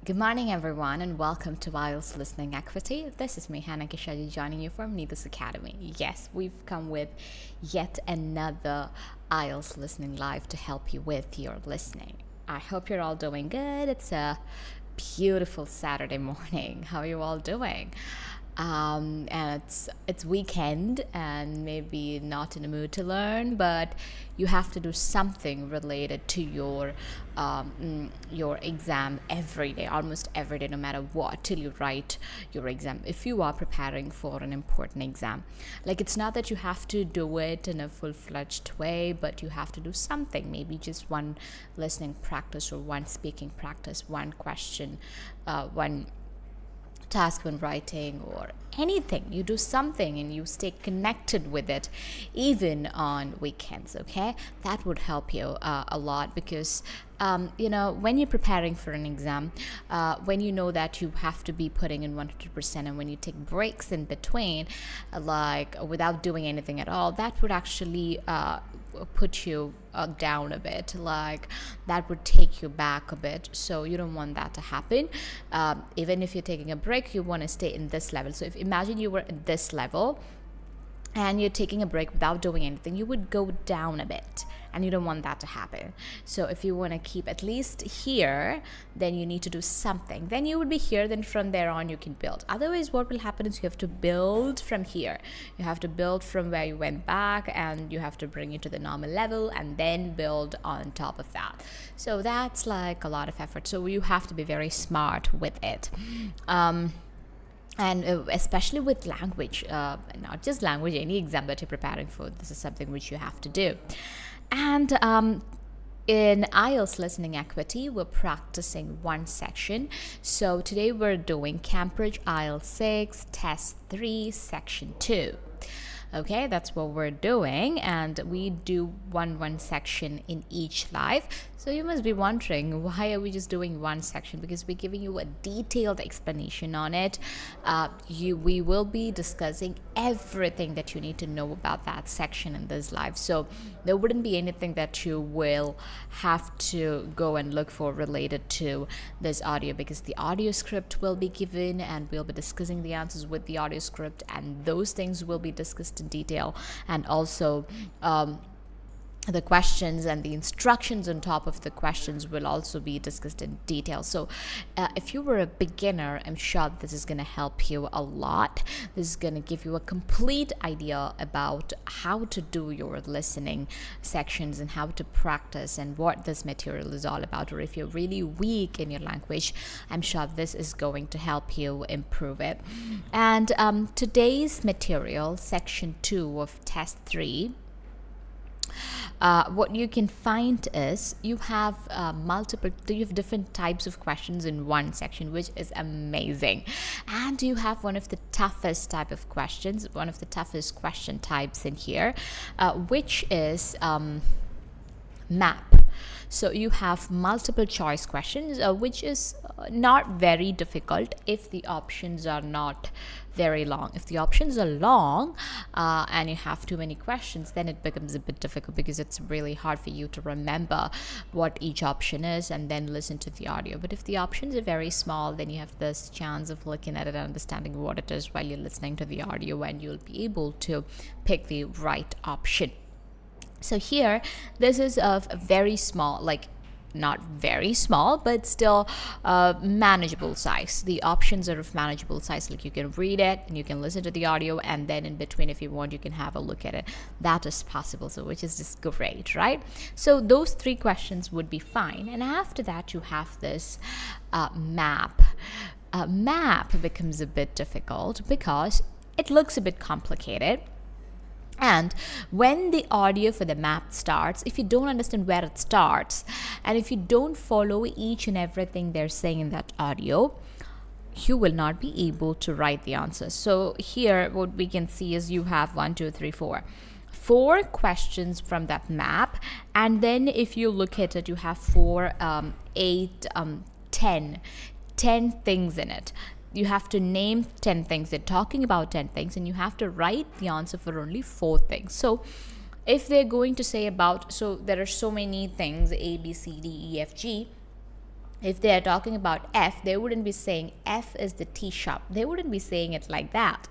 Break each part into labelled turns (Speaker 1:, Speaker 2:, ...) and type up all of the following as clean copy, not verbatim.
Speaker 1: Good morning, everyone, and welcome to Ielts Listening Acuity. This is me, 𝐻𝐸𝐬𝐬𝐢𝐬𝐬 joining you from Needles Academy. Yes, we've come with yet another Ielts Listening Live to help you with your listening. I hope you're all doing good. It's a beautiful Saturday morning. How are you all doing? And it's weekend and maybe not in the mood to learn, but you have to do something related to your exam every day, almost every day, no matter what, till you write your exam. If you are preparing for an important exam, like, it's not that you have to do it in a full-fledged way, but you have to do something, maybe just one listening practice or one speaking practice, one question, one task when writing, or anything. You do something and you stay connected with it even on weekends. Okay, that would help you a lot, because when you're preparing for an exam, when you know that you have to be putting in 100%, and when you take breaks in between, like without doing anything at all, that would actually put you down a bit, like that would take you back a bit. So you don't want that to happen. Even if you're taking a break, you want to stay in this level. So if imagine you were at this level and you're taking a break without doing anything, you would go down a bit, and you don't want that to happen. So if you want to keep at least here, then you need to do something. Then you would be here, then from there on you can build. Otherwise, what will happen is you have to build from here. You have to build from where you went back, and you have to bring it to the normal level and then build on top of that. So that's like a lot of effort. So you have to be very smart with it. And especially with language, not just language, any exam that you're preparing for, this is something which you have to do. And in Ielts Listening Acuity, we're practicing one section. So today we're doing Cambridge IELTS 6 Test 3 Section 2. Okay, that's what we're doing, and we do one section in each live. So you must be wondering, why are we just doing one section? Because we're giving you a detailed explanation on it. We will be discussing everything that you need to know about that section in this live. So there wouldn't be anything that you will have to go and look for related to this audio, because the audio script will be given and we'll be discussing the answers with the audio script, and those things will be discussed in detail, and also the questions and the instructions on top of the questions will also be discussed in detail. So if you were a beginner, I'm sure this is going to help you a lot. This is going to give you a complete idea about how to do your listening sections and how to practice and what this material is all about. Or if you're really weak in your language, I'm sure this is going to help you improve it. And today's material, section 2 of test 3, what you can find is you have different types of questions in one section, which is amazing. And you have one of the toughest type of questions, one of the toughest question types in here, which is map. So you have multiple choice questions, which is not very difficult if the options are not very long. If the options are long and you have too many questions, then it becomes a bit difficult, because it's really hard for you to remember what each option is and then listen to the audio. But if the options are very small, then you have this chance of looking at it and understanding what it is while you're listening to the audio, and you'll be able to pick the right option. So here, this is of a very small, like not very small, but still manageable size. The options are of manageable size, like you can read it and you can listen to the audio, and then in between, if you want, you can have a look at it. That is possible, so which is just great, right? So those 3 questions would be fine. And after that, you have this map. Map becomes a bit difficult because it looks a bit complicated. And when the audio for the map starts, if you don't understand where it starts, and if you don't follow each and everything they're saying in that audio, you will not be able to write the answer. So here, what we can see is you have 4 questions from that map, and then if you look at it, you have 4, 8, 10 things in it. You have to name 10 things. They're talking about 10 things, and you have to write the answer for only 4 things. So if they're going to say about, so there are so many things, A, B, C, D, E, F, G, If they are talking about F, they wouldn't be saying F is the tea shop. They wouldn't be saying it like that.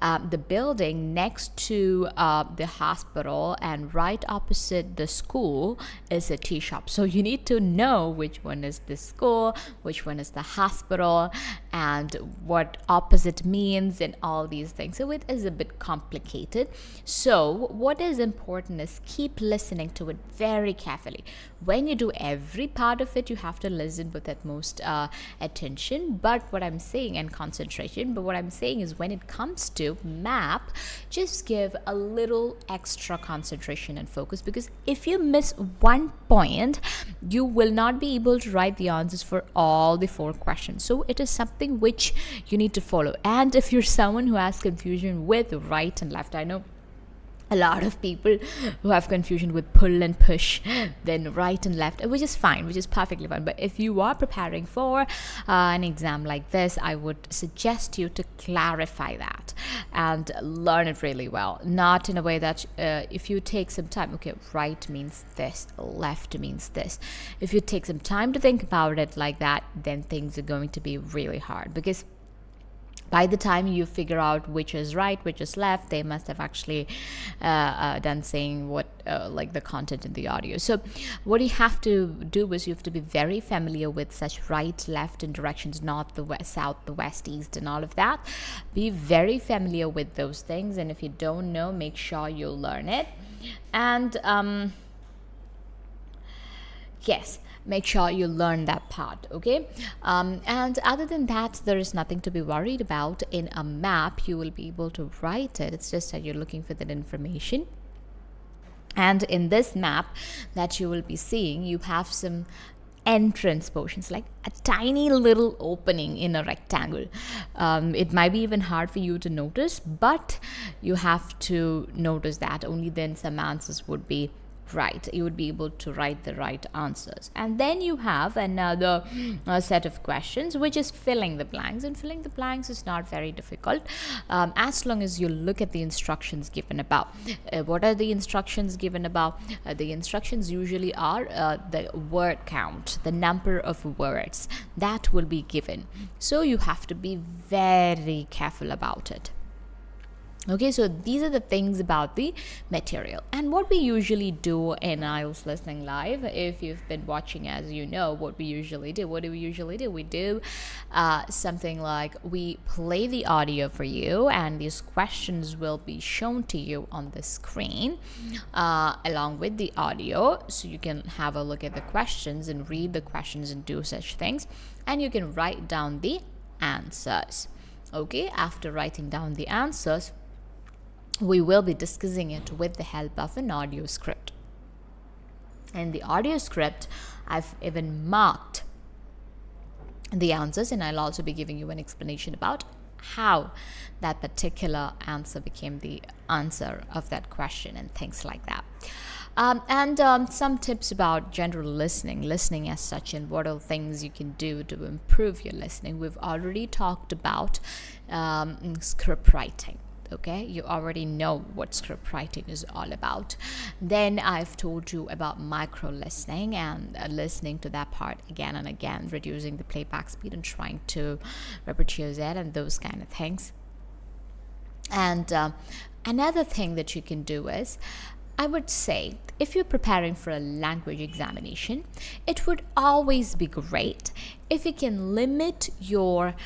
Speaker 1: The building next to the hospital and right opposite the school is a tea shop. So you need to know which one is the school, which one is the hospital, and what opposite means and all these things. So it is a bit complicated. So what is important is keep listening to it very carefully. When you do every part of it, you have to listen with utmost attention, but what I'm saying, and concentration, but what I'm saying is when it comes to map, just give a little extra concentration and focus, because if you miss one point, you will not be able to write the answers for all the 4 questions. So it is something which you need to follow. And if you're someone who has confusion with right and left, I know a lot of people who have confusion with pull and push, then right and left, which is fine, which is perfectly fine. But if you are preparing for an exam like this, I would suggest you to clarify that and learn it really well. Not in a way that if you take some time, okay, right means this, left means this. If you take some time to think about it like that, then things are going to be really hard, because by the time you figure out which is right, which is left, they must have actually done saying what like the content in the audio. So what you have to do is you have to be very familiar with such right, left, and directions, north, the west, south, the west, east, and all of that. Be very familiar with those things, and if you don't know, make sure you learn it. And yes, make sure you learn that part, okay? And other than that, there is nothing to be worried about. In a map, you will be able to write it. It's just that you're looking for that information. And in this map that you will be seeing, you have some entrance portions, like a tiny little opening in a rectangle. It might be even hard for you to notice, but you have to notice that. Only then some answers would be right. You would be able to write the right answers. And then you have another set of questions, which is filling the blanks. And filling the blanks is not very difficult, as long as you look at the instructions given above. What are the instructions given above? The instructions usually are the word count, the number of words that will be given. So you have to be very careful about it. Okay, so these are the things about the material. And what we usually do in IELTS Listening Live, if you've been watching, as you know, what we usually do. What do we usually do? We do something like we play the audio for you, and these questions will be shown to you on the screen along with the audio. So you can have a look at the questions and read the questions and do such things. And you can write down the answers. Okay, after writing down the answers, we will be discussing it with the help of an audio script. In the audio script, I've even marked the answers, and I'll also be giving you an explanation about how that particular answer became the answer of that question and things like that. And some tips about general listening as such, and what are things you can do to improve your listening. We've already talked about script writing. Okay, you already know what script writing is all about. Then I've told you about micro listening and listening to that part again and again, reducing the playback speed and trying to 𝗿𝐵 and those kind of things. And another thing that you can do is, I would say, if you're preparing for a language examination, it would always be great if you can limit your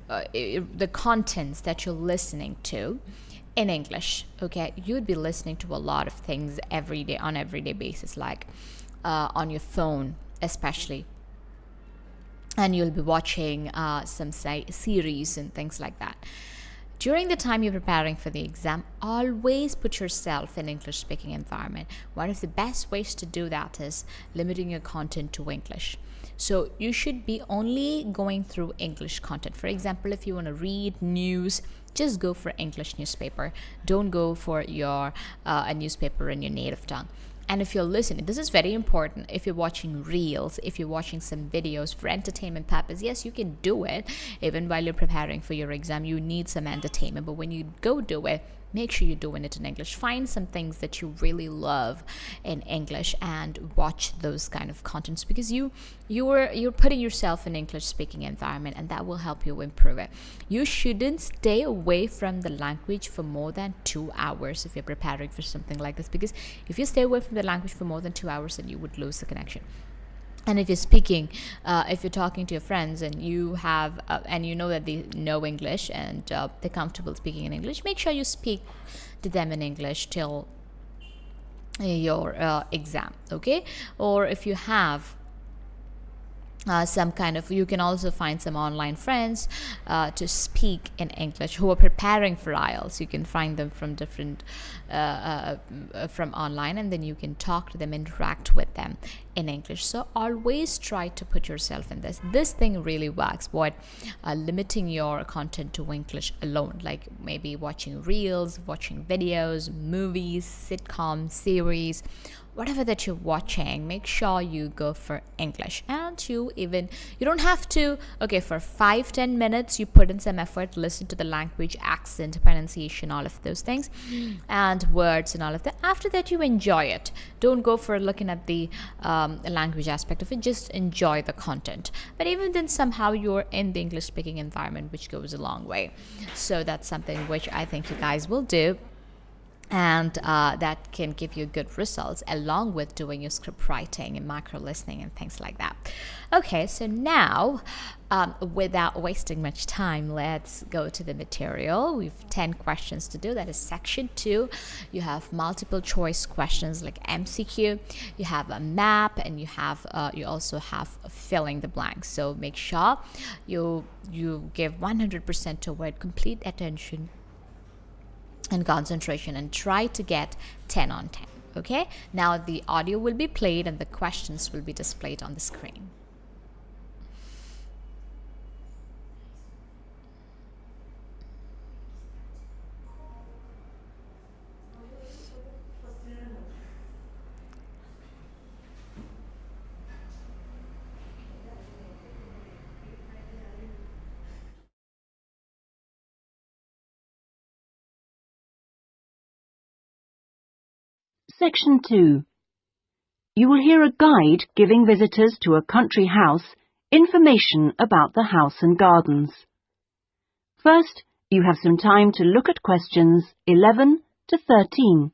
Speaker 1: the contents that you're listening to in English. Okay, you'd be listening to a lot of things every day, on everyday basis, like on your phone especially, and you'll be watching some series and things like that. During the time you're preparing for the exam, always put yourself in English speaking environment. One of the best ways to do that is limiting your content to English. So you should be only going through English content. For example, if you want to read news, just go for English newspaper. Don't go for your a newspaper in your native tongue. And if you're listening, this is very important. If you're watching reels, if you're watching some videos for entertainment purpose, yes, you can do it. Even while you're preparing for your exam, you need some entertainment. But when you go do it, make sure you're doing it in English. Find some things that you really love in English and watch those kind of contents, because you're putting yourself in English speaking environment, and that will help you improve it. You shouldn't stay away from the language for more than 2 hours if you're preparing for something like this, because if you stay away from the language for more than 2 hours, then you would lose the connection. And if you're speaking, if you're talking to your friends and you have, and you know that they know English and they're comfortable speaking in English, make sure you speak to them in English till your exam, okay? Or if you have some kind of, you can also find some online friends to speak in English who are preparing for IELTS. You can find them from different from online, and then you can talk to them, interact with them in English. So always try to put yourself in this thing really works, but limiting your content to English alone, like maybe watching reels, watching videos, movies, sitcoms, series, whatever that you're watching, make sure you go for English. And you don't have to, okay, for 5-10 minutes you put in some effort, listen to the language, accent, pronunciation, all of those things, and words and all of that. After that, you enjoy it. Don't go for looking at the language aspect of it, just enjoy the content. But even then, somehow you're in the English speaking environment, which goes a long way. So that's something which I think you guys will do, and that can give you good results, along with doing your script writing and macro listening and things like that. Okay, so now without wasting much time, let's go to the material. We've 10 questions to do. That is section 2. You have multiple choice questions like MCQ, you have a map, and you also have filling the blanks. So make sure you give 100% to it, complete attention and concentration, and try to get 10 on 10. Okay, now the audio will be played and the questions will be displayed on the screen.
Speaker 2: Section 2. You will hear a guide giving visitors to a country house information about the house and gardens. First, you have some time to look at questions 11 to 13.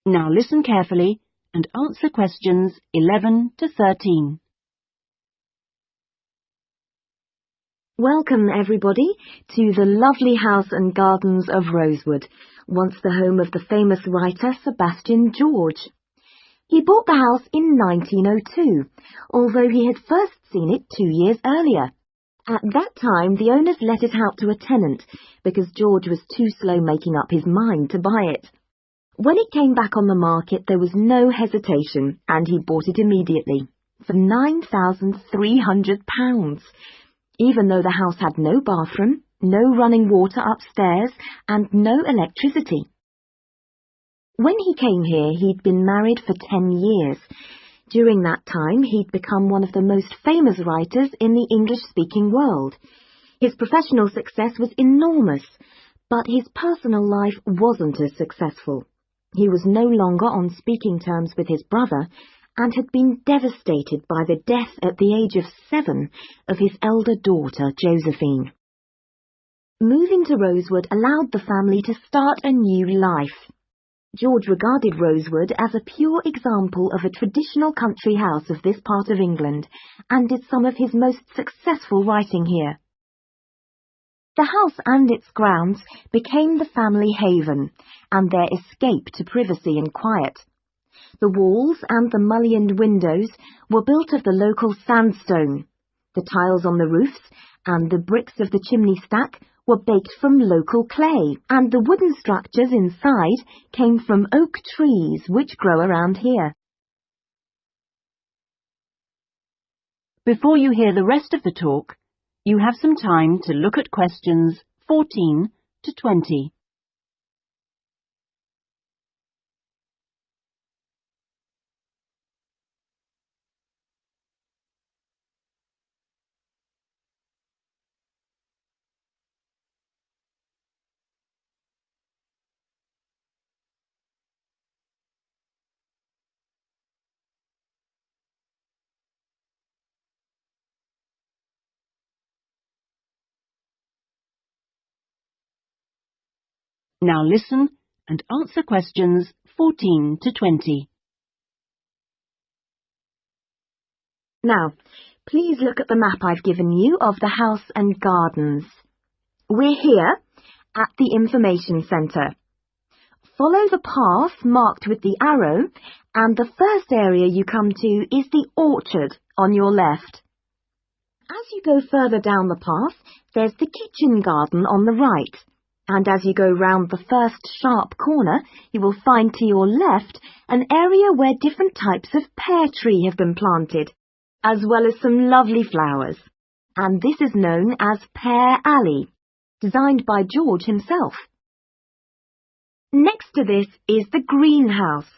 Speaker 2: Now listen carefully and answer questions 11 to 13.
Speaker 3: Welcome everybody to the lovely house and gardens of Rosewood, once the home of the famous writer Sebastian George. He bought the house in 1902, although he had first seen it 2 years earlier. At that time, the owners let it out to a tenant because George was too slow making up his mind to buy it. When it came back on the market, there was no hesitation, and he bought it immediately for £9,300, even though the house had no bathroom, no running water upstairs, and no electricity. When he came here, he'd been married for 10 years. During that time, he'd become one of the most famous writers in the English-speaking world. His professional success was enormous, but his personal life wasn't as successful. He was no longer on speaking terms with his brother and had been devastated by the death at the age of 7 of his elder daughter, Josephine. Moving to Rosewood allowed the family to start a new life. George regarded Rosewood as a pure example of a traditional country house of this part of England and did some of his most successful writing here. The house and its grounds became the family haven and their escape to privacy and quiet. The walls and the mullioned windows were built of the local sandstone. The tiles on the roofs and the bricks of the chimney stack were baked from local clay, and the wooden structures inside came from oak trees which grow around here.
Speaker 2: Before you hear the rest of the talk, you have some time to look at questions 14 to 20. Now listen and answer questions 14 to 20.
Speaker 3: Now, please look at the map I've given you of the house and gardens. We're here at the information centre. Follow the path marked with the arrow, and the first area you come to is the orchard on your left. As you go further down the path, there's the kitchen garden on the right. And as you go round the first sharp corner, you will find to your left an area where different types of pear tree have been planted, as well as some lovely flowers. And this is known as Pear Alley, designed by George himself. Next to this is the greenhouse,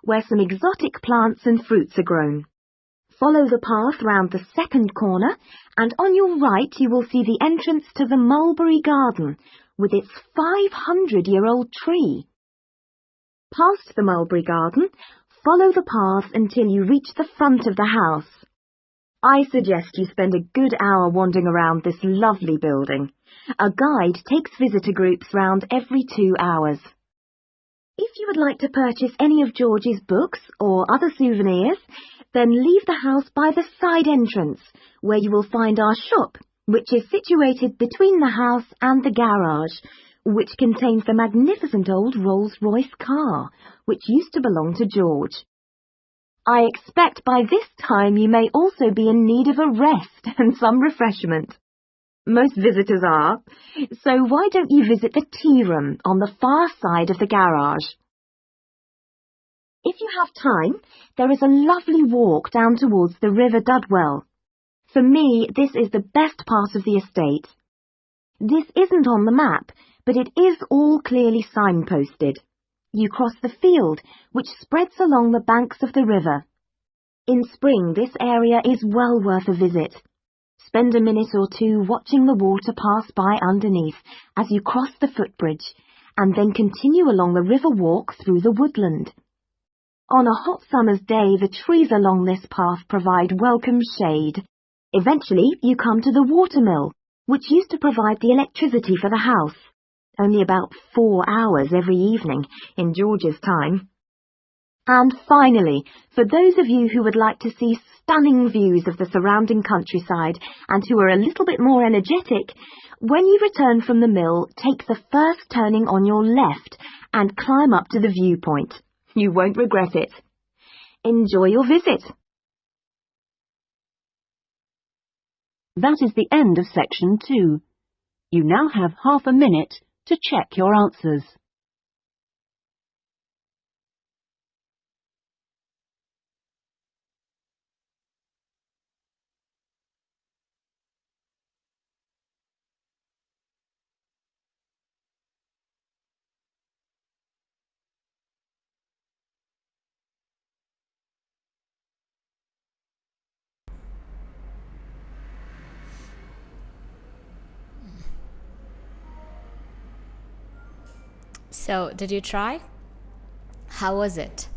Speaker 3: where some exotic plants and fruits are grown. Follow the path round the second corner, and on your right you will see the entrance to the mulberry garden, with its 500-year-old tree. Past the mulberry garden, follow the path until you reach the front of the house. I suggest you spend a good hour wandering around this lovely building. A guide takes visitor groups round every 2 hours. If you would like to purchase any of George's books or other souvenirs, then leave the house by the side entrance, where you will find our shop, which is situated between the house and the garage, which contains the magnificent old Rolls-Royce car, which used to belong to George. I expect by this time you may also be in need of a rest and some refreshment. Most visitors are, so why don't you visit the tea room on the far side of the garage? If you have time, there is a lovely walk down towards the River Dudwell. For me, this is the best part of the estate. This isn't on the map, but it is all clearly signposted. You cross the field, which spreads along the banks of the river. In spring, this area is well worth a visit. Spend a minute or two watching the water pass by underneath as you cross the footbridge, and then continue along the river walk through the woodland. On a hot summer's day, the trees along this path provide welcome shade. Eventually, you come to the watermill, which used to provide the electricity for the house, only about 4 hours every evening in George's time. And finally, for those of you who would like to see stunning views of the surrounding countryside and who are a little bit more energetic, when you return from the mill, take the first turning on your left and climb up to the viewpoint. You won't regret it. Enjoy your visit.
Speaker 2: That is the end of section 2. You now have half a minute to check your answers.
Speaker 1: So, did you try? How was it?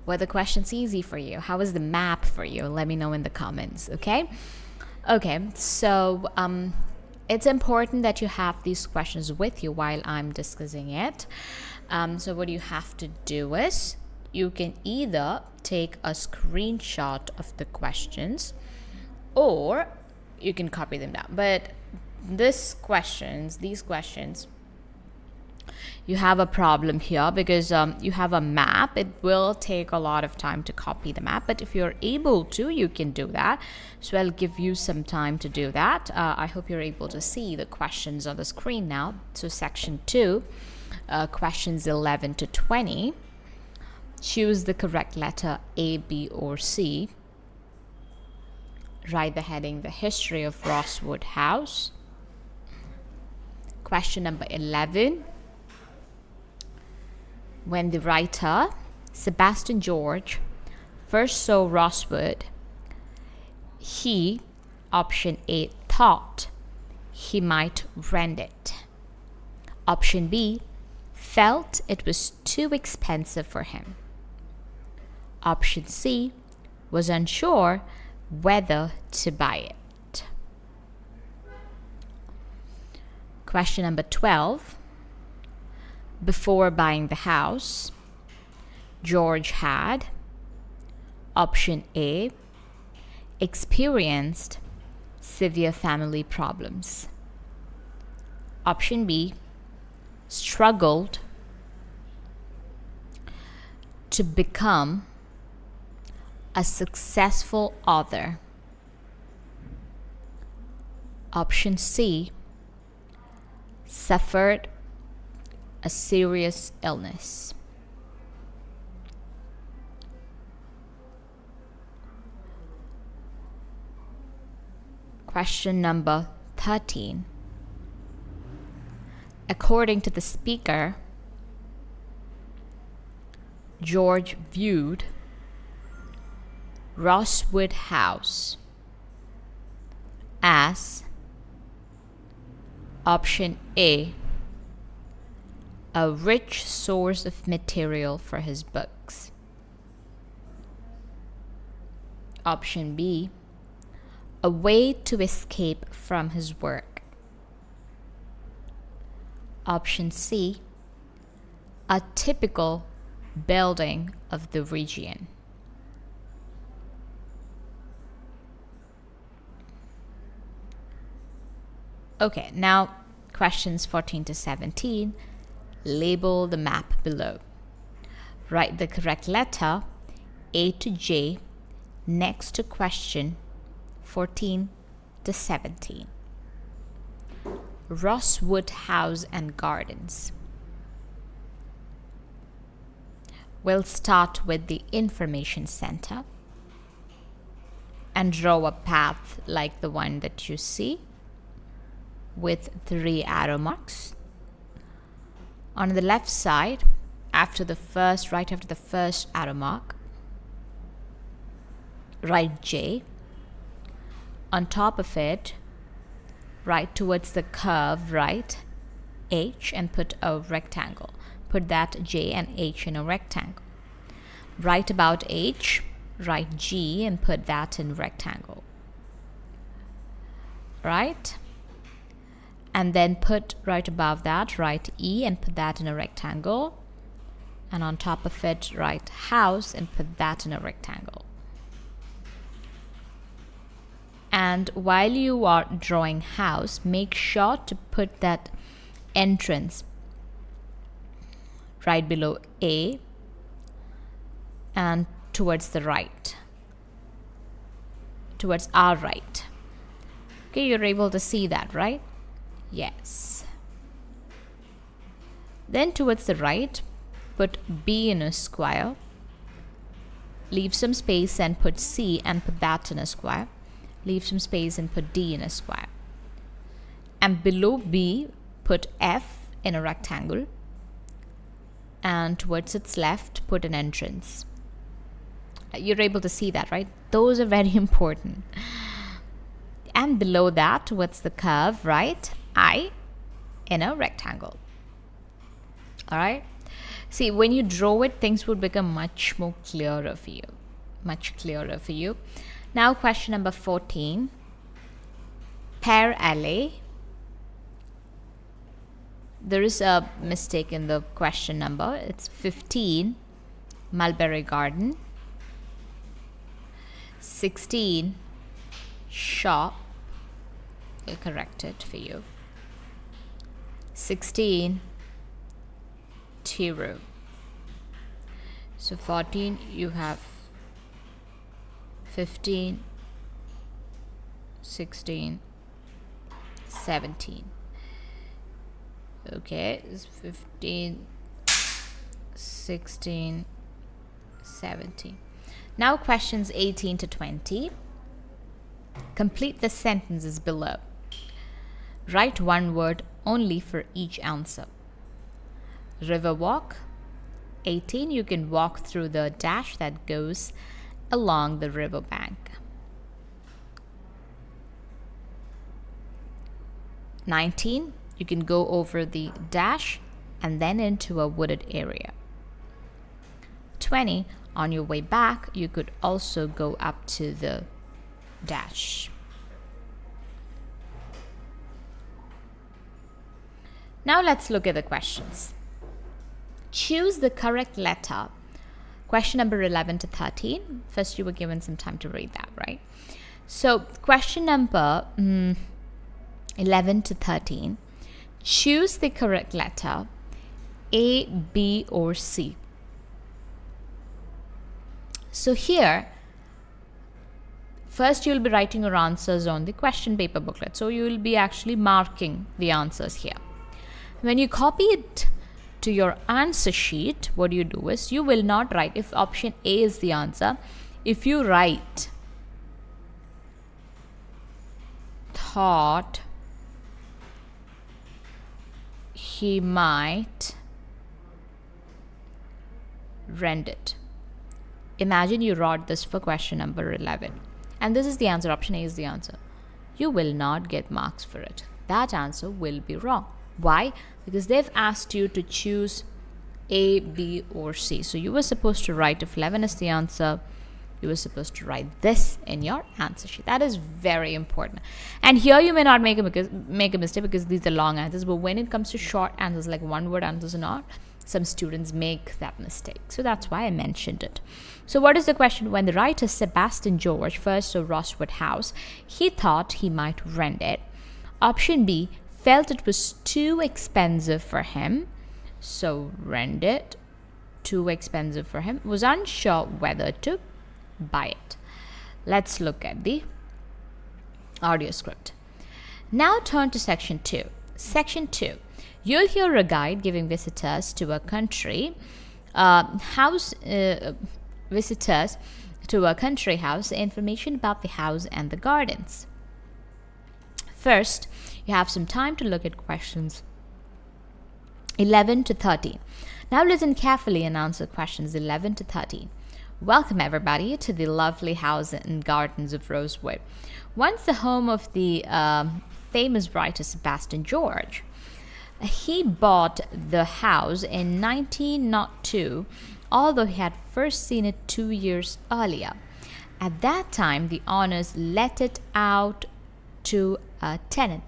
Speaker 1: Were the questions easy for you? How was the map for you? Let me know in the comments, okay? Okay, so it's important that you have these questions with you while I'm discussing it. So what you have to do is, you can either take a screenshot of the questions or you can copy them down. But these questions, you have a problem here because you have a map. It will take a lot of time to copy the map, but if you're able to, you can do that. So I'll give you some time to do that. I hope you're able to see the questions on the screen now. So section 2, questions 11 to 20. Choose the correct letter A, B, or C. Write the heading, the history of Rosswood House. Question number 11. When the writer, Sebastian George, first saw Rosswood, he, option A, thought he might rent it. Option B, felt it was too expensive for him. Option C, was unsure whether to buy it. Question number 12. Before buying the house, George had, option A, experienced severe family problems. Option B, struggled to become a successful author. Option C, suffered a serious illness. Question number 13. According to the speaker, George viewed Rosswood House as, option A, a rich source of material for his books. Option B, a way to escape from his work. Option C, a typical building of the region. Okay, now questions 14 to 17. Label the map below. Write the correct letter A to J next to question 14 to 17. Rosswood House and Gardens. We'll start with the information center and draw a path like the one that you see with 3 arrow marks. On the left side, right after the first arrow mark, write J. On top of it, write towards the curve, write H and put a rectangle. Put that J and H in a rectangle. Right about H, write G and put that in rectangle. Right? And then put right above that, write E and put that in a rectangle. And on top of it, write house and put that in a rectangle. And while you are drawing house, make sure to put that entrance right below A and towards the right, towards our right. Okay, you're able to see that, right? Yes. Then towards the right, put B in a square. Leave some space and put C and put that in a square. Leave some space and put D in a square. And below B, put F in a rectangle. And towards its left, put an entrance. You're able to see that, right? Those are very important. And below that, towards the curve, write I in a rectangle. All right? See, when you draw it, things would become much more clearer for you. Much clearer for you. Now, question number 14. Pear Alley. There is a mistake in the question number. It's 15, Mulberry Garden. 16, shop. I'll correct it for you. 16, tea room. So 14, you have 15, 16, 17. Okay, it's 15, 16, 17. Now questions 18 to 20. Complete the sentences below. Write one word only for each answer. River walk. 18. You can walk through the dash that goes along the river bank. 19. You can go over the dash and then into a wooded area. 20. On your way back, you could also go up to the dash. Now let's look at the questions. Choose the correct letter. Question number 11 to 13. First, you were given some time to read that, right? So, question number 11 to 13. Choose the correct letter, A, B, or C. So here, first you'll be writing your answers on the question paper booklet. So you will be actually marking the answers here. When you copy it to your answer sheet, what you do is you will not write, if option A is the answer, if you write thought he might rent it. Imagine you wrote this for question number 11 and this is the answer, option A is the answer. You will not get marks for it. That answer will be wrong. Why? Because they've asked you to choose A, B, or C. So you were supposed to write, if 11 is the answer, you were supposed to write this in your answer sheet. That is very important. And here you may not make a mistake because these are long answers, but when it comes to short answers like one word answers or not, some students make that mistake. So that's why I mentioned it. So what is the question? When the writer Sebastian George first saw Rosewood House, he thought he might rent it. Option B, felt it was too expensive for him. So rent it. Too expensive for him. Was unsure whether to buy it. Let's look at the audio script. Now turn to section 2. Section 2. You'll hear a guide giving visitors to a country house information about the house and the gardens. First, you have some time to look at questions 11 to 13. Now listen carefully and answer questions 11 to 13. Welcome everybody to the lovely house and gardens of Rosewood. Once the home of the famous writer Sebastian George. He bought the house in 1902, although he had first seen it 2 years earlier. At that time, the owners let it out to a tenant.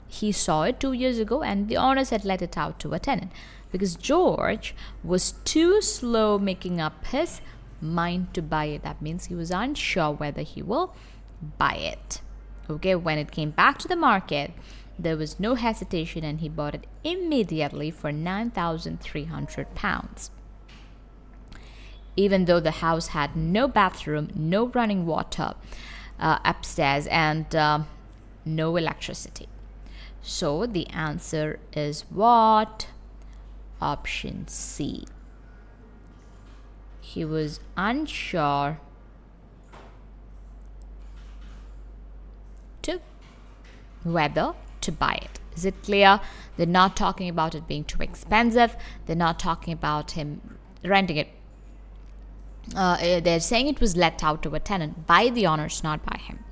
Speaker 1: He saw it 2 years ago and the owners had let it out to a tenant because George was too slow making up his mind to buy it. That means he was unsure whether he will buy it. Okay, when it came back to the market, there was no hesitation and he bought it immediately for £9,300. Even though the house had no bathroom, no running water upstairs and no electricity. So the answer is what? Option C. He was unsure to whether to buy it. Is it clear? They're not talking about it being too expensive. They're not talking about him renting it. They're saying it was let out to a tenant by the owners, not by him.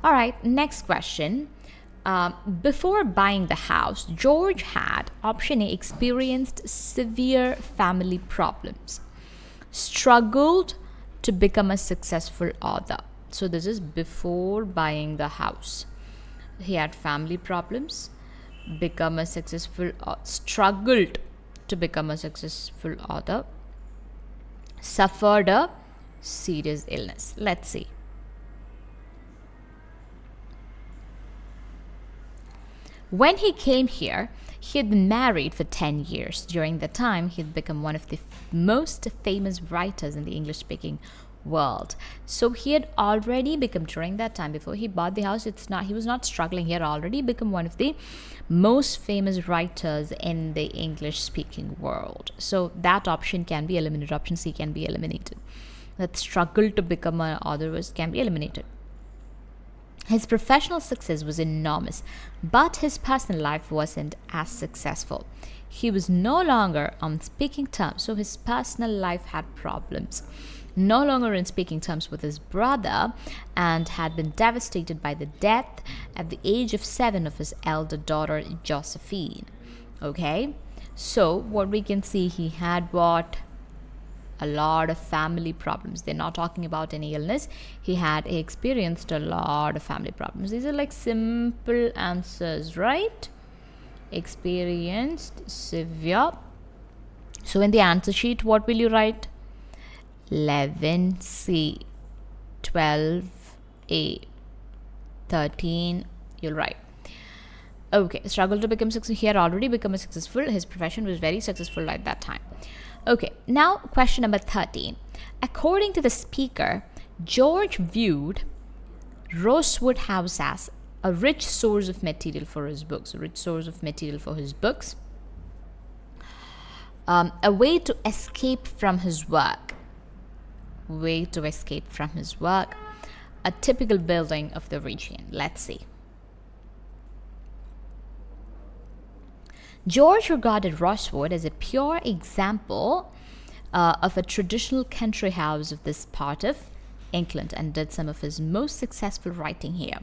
Speaker 1: All right, next question. Before buying the house, George had, option A, experienced severe family problems, struggled to become a successful author. So this is before buying the house. He had family problems, struggled to become a successful author, suffered a serious illness. Let's see. When he came here, he had been married for 10 years. During that time, he had become one of the most famous writers in the English-speaking world. So he had already become, during that time, before he bought the house, he was not struggling. He had already become one of the most famous writers in the English-speaking world. So that option can be eliminated. Option C can be eliminated. that struggle to become an author can be eliminated. His professional success was enormous, but his personal life wasn't as successful. He was no longer on speaking terms, so his personal life had problems. No longer in speaking terms with his brother, and had been devastated by the death at the age of 7 of his elder daughter, Josephine. Okay, so what we can see, he had what? A lot of family problems. They're not talking about any illness. He experienced a lot of family problems. These are like simple answers, right? Experienced severe. So in the answer sheet, what will you write? 11C, 12A, 13, you'll write. Okay, struggle to become successful. He had already become successful. His profession was very successful at that time. Okay, now question number 13. According to the speaker, George viewed Rosewood House as a rich source of material for his books. A way to escape from his work. A typical building of the region. Let's see. George regarded Rosewood as a pure example of a traditional country house of this part of England, and did some of his most successful writing here.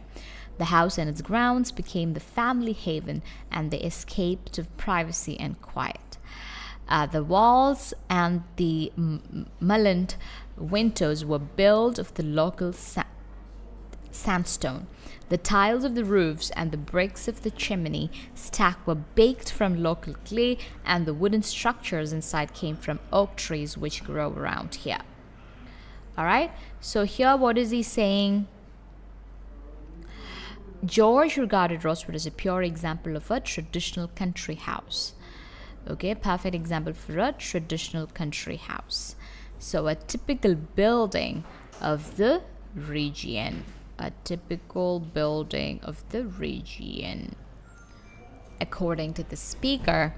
Speaker 1: The house and its grounds became the family haven, and they escaped to privacy and quiet. The walls and the mullioned windows were built of the local sandstone. The tiles of the roofs and the bricks of the chimney stack were baked from local clay, and the wooden structures inside came from oak trees which grow around here. Alright, so here what is he saying? George regarded Rosewood as a pure example of a traditional country house. Okay, perfect example for a traditional country house. So a typical building of the region. According to the speaker,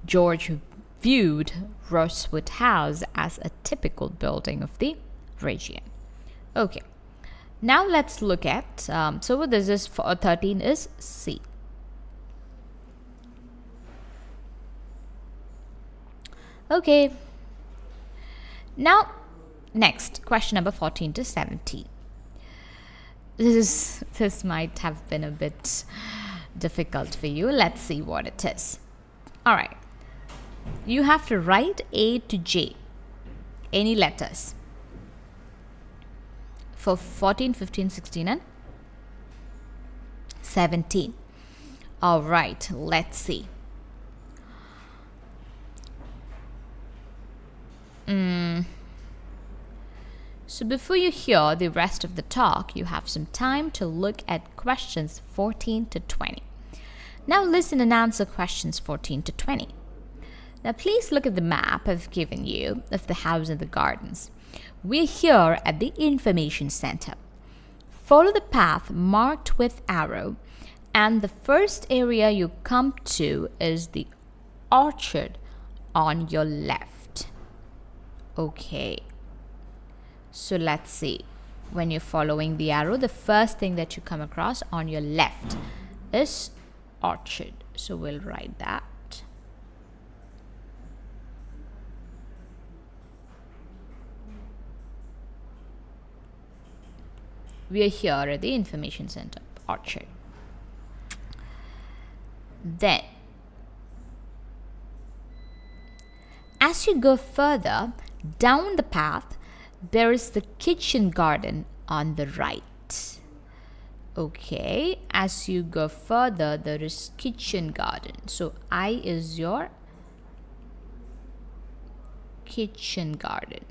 Speaker 1: George viewed Rosewood House as a typical building of the region. Okay, now let's look at, so this is for 13 is C. Okay, now next, question number 14 to 17. This might have been a bit difficult for you. Let's see what it is. All right, you have to write A to J, any letters, for 14, 15, 16 and 17. All right, let's see. So before you hear the rest of the talk, you have some time to look at questions 14 to 20. Now listen and answer questions 14 to 20. Now please look at the map I've given you of the house and the gardens. We're here at the information center. Follow the path marked with arrow, and the first area you come to is the orchard on your left. Okay. So let's see, when you're following the arrow, the first thing that you come across on your left is orchard. So we'll write that. We are here at the information center, orchard. Then, as you go further down the path, there is the kitchen garden on the right. Okay, as you go further, there is kitchen garden. So I is your kitchen garden.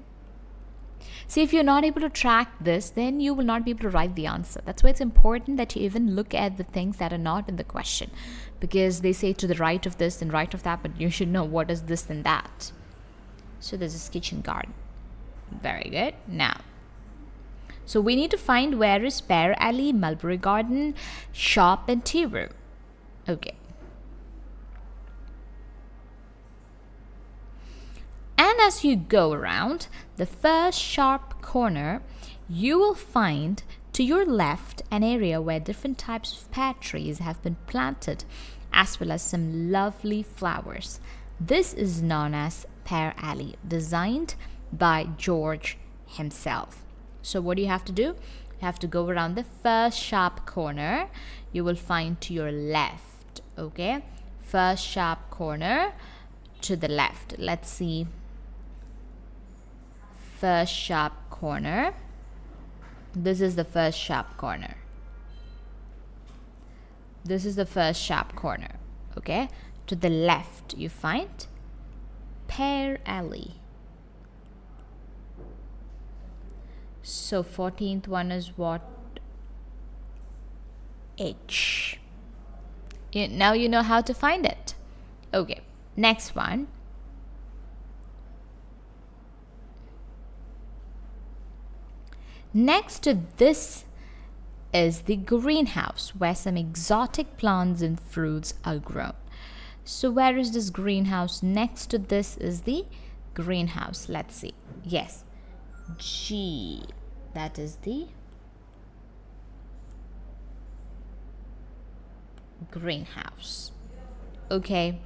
Speaker 1: See, if you're not able to track this, then you will not be able to write the answer. That's why it's important that you even look at the things that are not in the question, because they say to the right of this and right of that, but you should know what is this and that. So this is kitchen garden. Very good. Now, so we need to find where is Pear Alley, Mulberry Garden, shop and tea room. Okay. And as you go around the first sharp corner, you will find to your left an area where different types of pear trees have been planted, as well as some lovely flowers. This is known as Pear Alley, designed by George himself. So what do you have to do? You have to go around the first sharp corner. You will find to your left, okay? First sharp corner to the left. Let's see. First sharp corner. This is the first sharp corner. This is the first sharp corner, okay? To the left, you find Pear Alley. So 14th one is what? H. Now you know how to find it. Okay, next one. Next to this is the greenhouse, where some exotic plants and fruits are grown. So where is this greenhouse? Next to this is the greenhouse. Let's see. Yes, G. That is the greenhouse. Okay,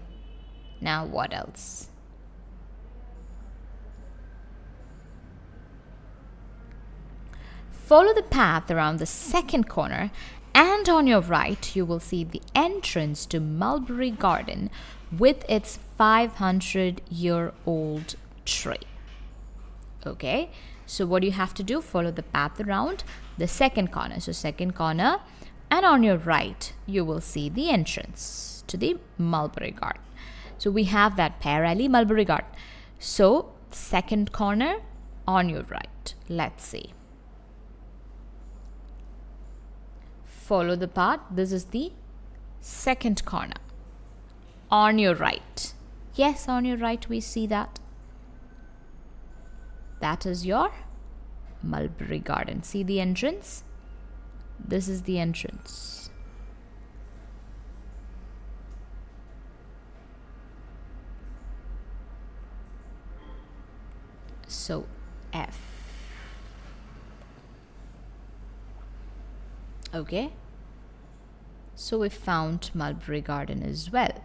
Speaker 1: now what else? Follow the path around the second corner, and on your right you will see the entrance to Mulberry Garden with its 500-year-old tree. Okay, so what do you have to do? Follow the path around the second corner. So second corner, and on your right you will see the entrance to the Mulberry Garden. So we have that Pear Alley, Mulberry Garden. So second corner on your right. Let's see. Follow the path. This is the second corner. On your right. Yes, on your right we see that. That is your Mulberry Garden. See the entrance? This is the entrance. So F. Okay, so we found Mulberry Garden as well.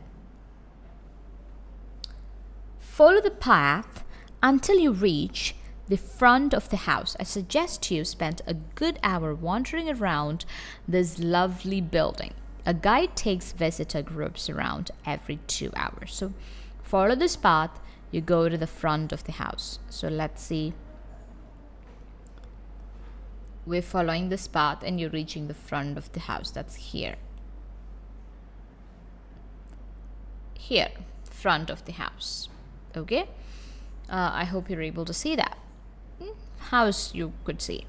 Speaker 1: Follow the path until you reach the front of the house. I suggest you spend a good hour wandering around this lovely building. A guide takes visitor groups around every 2 hours. So follow this path, you go to the front of the house. So let's see. We're following this path and you're reaching the front of the house. That's here. Here, front of the house. Okay? I hope you're able to see that. House you could see.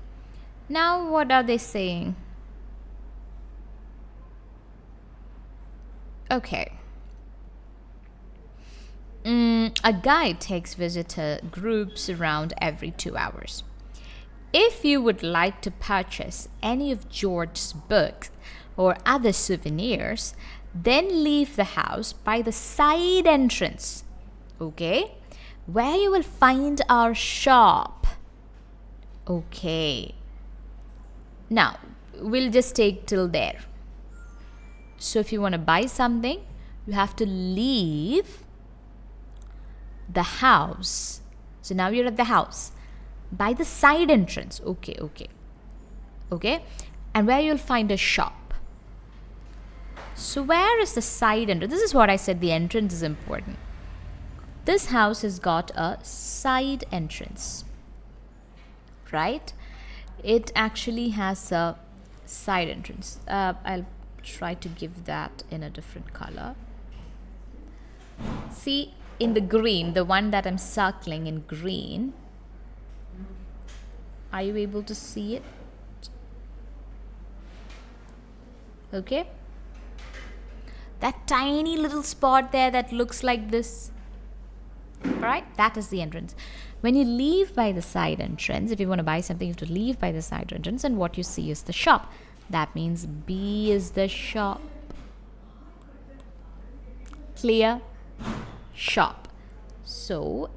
Speaker 1: Now what are they saying? Okay. A guide takes visitor groups around every 2 hours. If you would like to purchase any of George's books or other souvenirs, then leave the house by the side entrance, okay, where you will find our shop. Okay. Now, we'll just take till there. So if you want to buy something, you have to leave the house. So now you're at the house. By the side entrance. Okay. And where you'll find a shop. So where is the side entrance? This is what I said, the entrance is important. This house has got a side entrance, right? It actually has a side entrance. I'll try to give that in a different color. See, in the green, the one that I'm circling in green, are you able to see it? Okay. That tiny little spot there that looks like this. Alright, that is the entrance. When you leave by the side entrance, if you want to buy something, you have to leave by the side entrance, and what you see is the shop. That means B is the shop. Clear? Shop. So,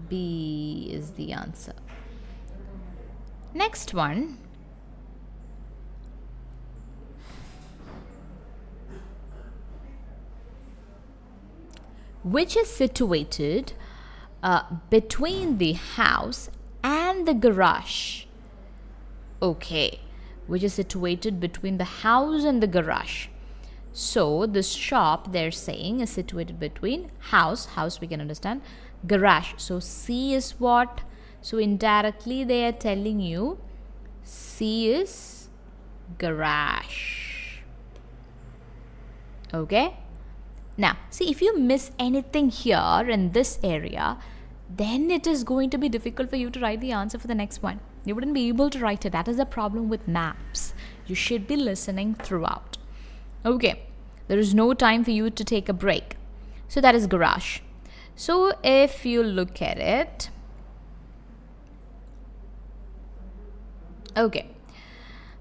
Speaker 1: B is the answer. Next one. Which is situated between the house and the garage? Okay, which is situated between the house and the garage. So this shop, they're saying, is situated between house we can understand, garage. So C is what? So indirectly they are telling you C is garage. Okay. Now, see, if you miss anything here in this area, then it is going to be difficult for you to write the answer for the next one. You wouldn't be able to write it. That is the problem with maps. You should be listening throughout. Okay, there is no time for you to take a break. So that is garage. So if you look at it, okay,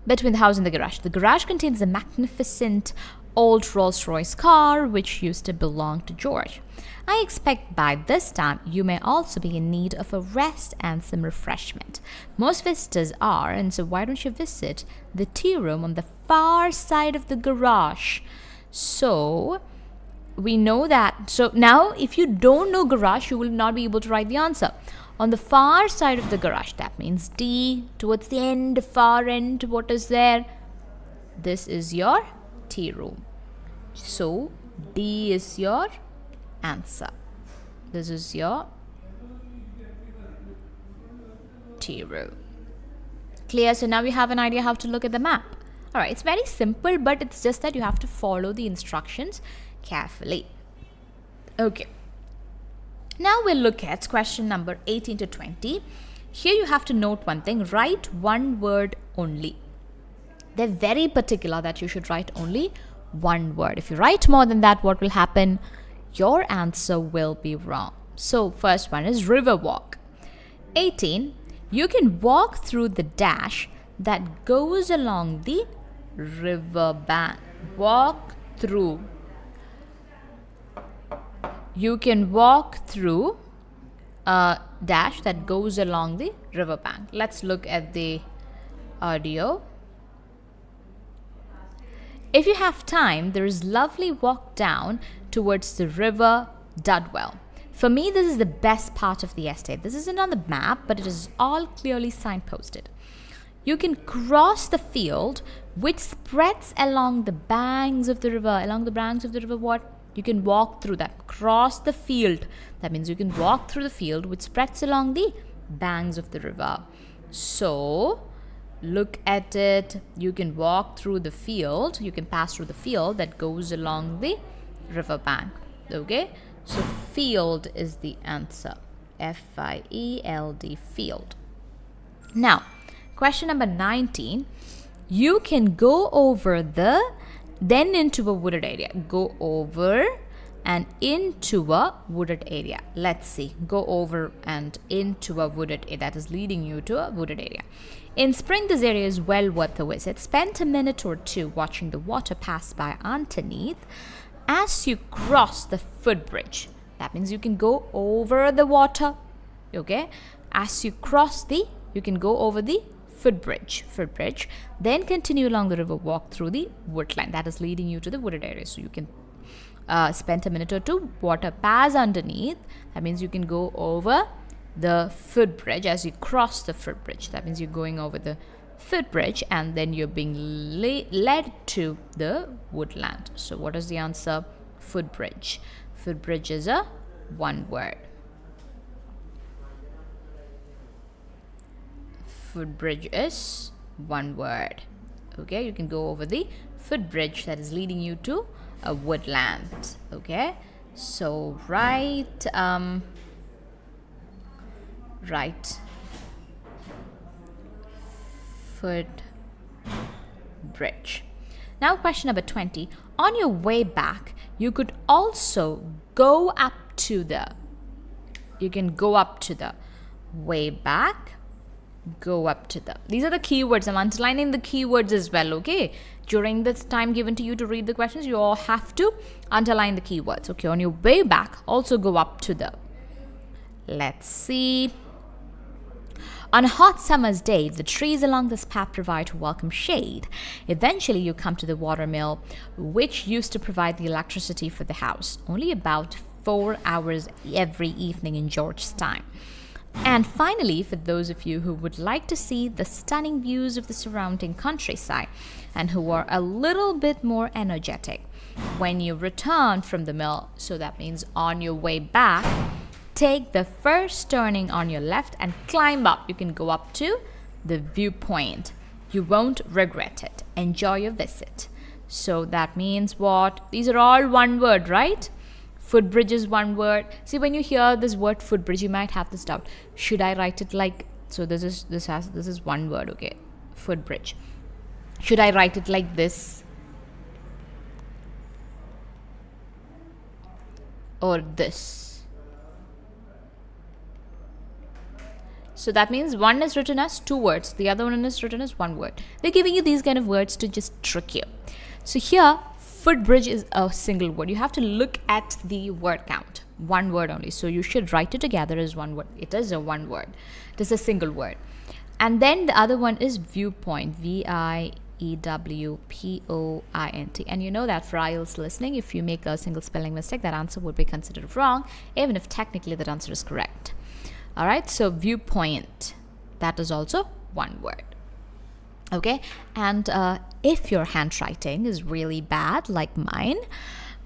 Speaker 1: between the house and the garage contains a magnificent old Rolls-Royce car which used to belong to George. I expect by this time you may also be in need of a rest and some refreshment. Most visitors are, and so why don't you visit the tea room on the far side of the garage? So we know that. So now if you don't know garage, you will not be able to write the answer. On the far side of the garage, that means D, towards the end, far end, what is there? This is your tea room. So D is your answer. This is your tea room. Clear? So now we have an idea how to look at the map. Alright, it's very simple, but it's just that you have to follow the instructions carefully. Okay. Now we'll look at question number 18 to 20. Here you have to note one thing. Write one word only. They're very particular that you should write only one word. If you write more than that, what will happen? Your answer will be wrong. So first one is river walk. 18. You can walk through the dash that goes along the river bank. Walk through. You can walk through a dash that goes along the river bank. Let's look at the audio. If you have time, there is lovely walk down towards the river Dudwell. For me, this is the best part of the estate. This isn't on the map, but it is all clearly signposted. You can cross the field which spreads along the banks of the river. Along the banks of the river, what? You can walk through that. Cross the field. That means you can walk through the field which spreads along the banks of the river. So look at it. You can walk through the field. You can pass through the field that goes along the river bank. Okay. So field is the answer. F-I-E-L-D, field. Now, question number 19. You can go over then into a wooded area. Go over and into a wooded area. Let's see. Go over and into a wooded area. That is leading you to a wooded area. In spring, this area is well worth a visit. Spend a minute or two watching the water pass by underneath as you cross the footbridge. That means you can go over the water. Okay. As you cross you can go over the footbridge, then continue along the river, walk through the woodland that is leading you to the wooded area. So you can spend a minute or two, water pass underneath. That means you can go over the footbridge as you cross the footbridge. That means you're going over the footbridge and then you're being led to the woodland. So what is the answer? Footbridge. Footbridge is a one word. Footbridge is one word. Okay, you can go over the footbridge that is leading you to a woodland. Okay, so right footbridge. Now question number 20. On your way back, you could also go up to the way back. Go up to the. These are the keywords. I'm underlining the keywords as well, okay? During the time given to you to read the questions, you all have to underline the keywords, okay? On your way back, also go up to the. Let's see. On a hot summer's day, the trees along this path provide welcome shade. Eventually, you come to the watermill, which used to provide the electricity for the house, only about 4 hours every evening in George's time. And finally, for those of you who would like to see the stunning views of the surrounding countryside and who are a little bit more energetic, when you return from the mill, so that means on your way back, take the first turning on your left and climb up. You can go up to the viewpoint. You won't regret it. Enjoy your visit. So that means what? These are all one word, right? Footbridge is one word. See, when you hear this word footbridge, you might have this doubt. Should I write it like, so this is one word, okay? Footbridge. Should I write it like this? Or this? So that means one is written as 2 words, the other one is written as 1 word. They're giving you these kind of words to just trick you. So here, footbridge is a single word. You have to look at the word count, 1 word only. So you should write it together as 1 word. It is a 1 word. It is a single word. And then the other one is viewpoint, VIEWPOINT. And you know that for IELTS listening, if you make a single spelling mistake, that answer would be considered wrong, even if technically that answer is correct. All right, so viewpoint, that is also 1 word. Okay, and if your handwriting is really bad like mine,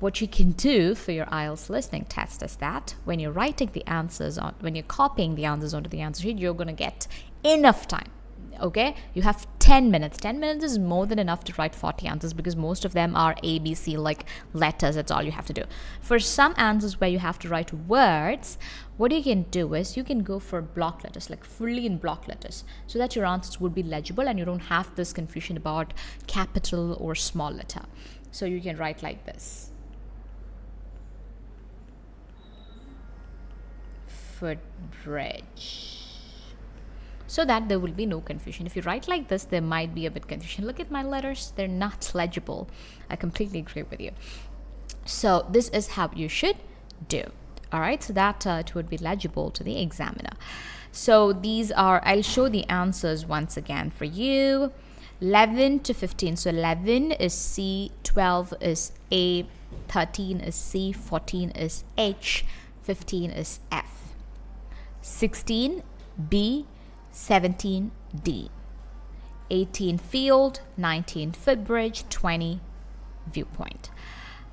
Speaker 1: what you can do for your IELTS listening test is that when you're writing the answers on, when you're copying the answers onto the answer sheet, you're going to get enough time. Okay, you have 10 minutes. 10 minutes is more than enough to write 40 answers because most of them are ABC, like letters. That's all you have to do. For some answers where you have to write words, what you can do is you can go for block letters, like fully in block letters, so that your answers would be legible and you don't have this confusion about capital or small letter. So you can write like this. Footbridge. So that there will be no confusion. If you write like this, there might be a bit confusion. Look at my letters, they're not legible. I completely agree with you. So this is how you should do. All right, so that it would be legible to the examiner. So these are, I'll show the answers once again for you. 11 to 15. So 11 is C, 12 is A, 13 is C, 14 is H, 15 is F, 16 B, 17 D, 18 field, 19 footbridge, 20 viewpoint.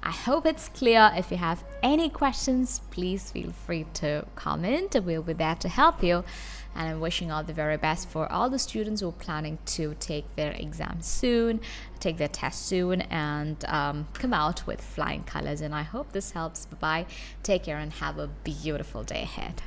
Speaker 1: I hope it's clear. If you have any questions, please feel free to comment. We'll be there to help you. And I'm wishing all the very best for all the students who are planning to take their exam soon, take their test soon, and come out with flying colors. And I hope this helps. Bye-bye. Take care and have a beautiful day ahead.